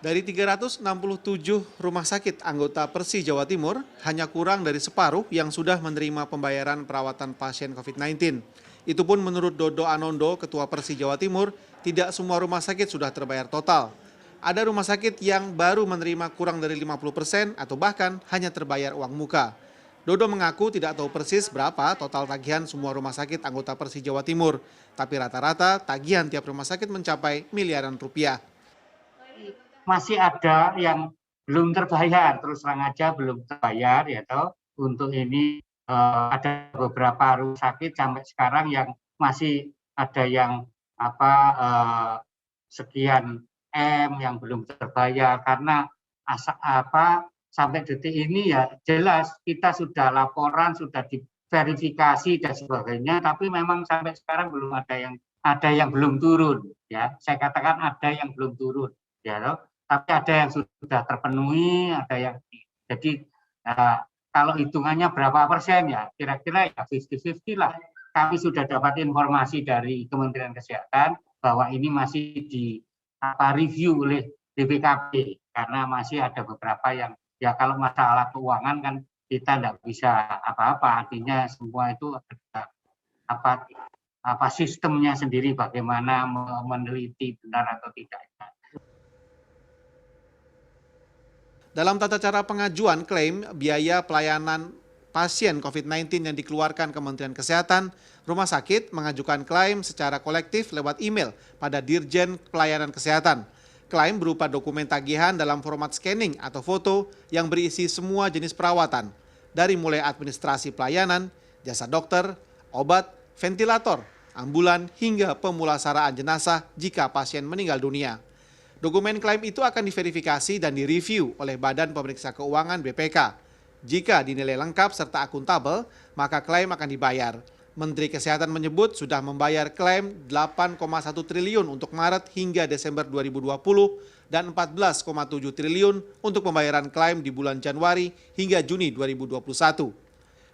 Dari 367 rumah sakit anggota Persi Jawa Timur, hanya kurang dari separuh yang sudah menerima pembayaran perawatan pasien COVID-19. Itu pun menurut Dodo Anondo, Ketua Persi Jawa Timur, tidak semua rumah sakit sudah terbayar total. Ada rumah sakit yang baru menerima kurang dari 50% atau bahkan hanya terbayar uang muka. Dodo mengaku tidak tahu persis berapa total tagihan semua rumah sakit anggota Persi Jawa Timur, tapi rata-rata tagihan tiap rumah sakit mencapai miliaran rupiah. Masih ada yang belum terbayar, terus terang aja belum terbayar ya toh. Untuk ini ada beberapa rumah sakit sampai sekarang yang masih ada yang sekian M yang belum terbayar karena sampai detik ini ya jelas kita sudah laporan, sudah diverifikasi dan sebagainya, tapi memang sampai sekarang belum ada yang belum turun ya. Saya katakan ada yang belum turun ya toh. Tapi ada yang sudah terpenuhi, ada yang jadi kalau hitungannya berapa persen ya kira-kira ya 50-50 lah. Kami sudah dapat informasi dari Kementerian Kesehatan bahwa ini masih di review oleh BPKP karena masih ada beberapa yang ya kalau masalah keuangan kan kita tidak bisa apa-apa, artinya semua itu ada sistemnya sendiri bagaimana meneliti benar atau tidak. Dalam tata cara pengajuan klaim biaya pelayanan pasien COVID-19 yang dikeluarkan Kementerian Kesehatan, rumah sakit mengajukan klaim secara kolektif lewat email pada Dirjen Pelayanan Kesehatan. Klaim berupa dokumen tagihan dalam format scanning atau foto yang berisi semua jenis perawatan, dari mulai administrasi pelayanan, jasa dokter, obat, ventilator, ambulan, hingga pemulasaraan jenazah jika pasien meninggal dunia. Dokumen klaim itu akan diverifikasi dan direview oleh Badan Pemeriksa Keuangan BPK. Jika dinilai lengkap serta akuntabel, maka klaim akan dibayar. Menteri Kesehatan menyebut sudah membayar klaim 8,1 triliun untuk Maret hingga Desember 2020 dan 14,7 triliun untuk pembayaran klaim di bulan Januari hingga Juni 2021.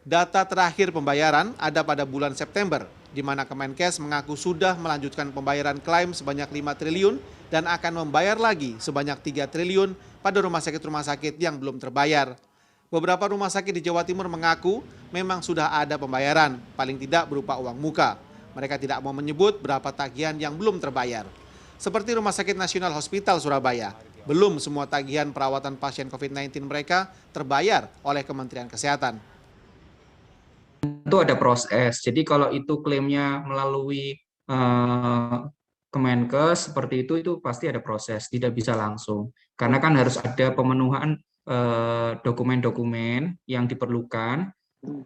Data terakhir pembayaran ada pada bulan September, di mana Kemenkes mengaku sudah melanjutkan pembayaran klaim sebanyak 5 triliun dan akan membayar lagi sebanyak 3 triliun pada rumah sakit yang belum terbayar. Beberapa rumah sakit di Jawa Timur mengaku memang sudah ada pembayaran, paling tidak berupa uang muka. Mereka tidak mau menyebut berapa tagihan yang belum terbayar. Seperti Rumah Sakit Nasional Hospital Surabaya, belum semua tagihan perawatan pasien COVID-19 mereka terbayar oleh Kementerian Kesehatan. Itu ada proses. Jadi kalau itu klaimnya melalui Kemenkes seperti itu pasti ada proses, tidak bisa langsung. Karena kan harus ada pemenuhan dokumen-dokumen yang diperlukan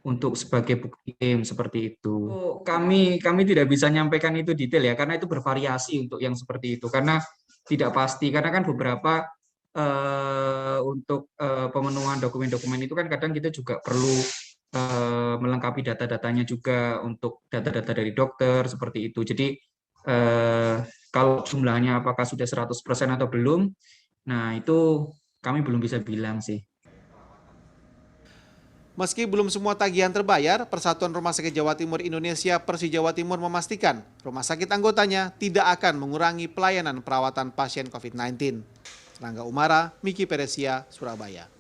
untuk sebagai bukti klaim seperti itu. Kami tidak bisa nyampaikan itu detail ya, karena itu bervariasi untuk yang seperti itu. Karena tidak pasti, karena kan beberapa untuk pemenuhan dokumen-dokumen itu kan kadang kita juga perlu melengkapi data-datanya juga untuk data-data dari dokter seperti itu. Jadi kalau jumlahnya apakah sudah 100% atau belum, nah itu kami belum bisa bilang sih. Meski belum semua tagihan terbayar, Persatuan Rumah Sakit Jawa Timur Indonesia Persi Jawa Timur memastikan rumah sakit anggotanya tidak akan mengurangi pelayanan perawatan pasien COVID-19. Rangga Umara, Miki Peresia, Surabaya.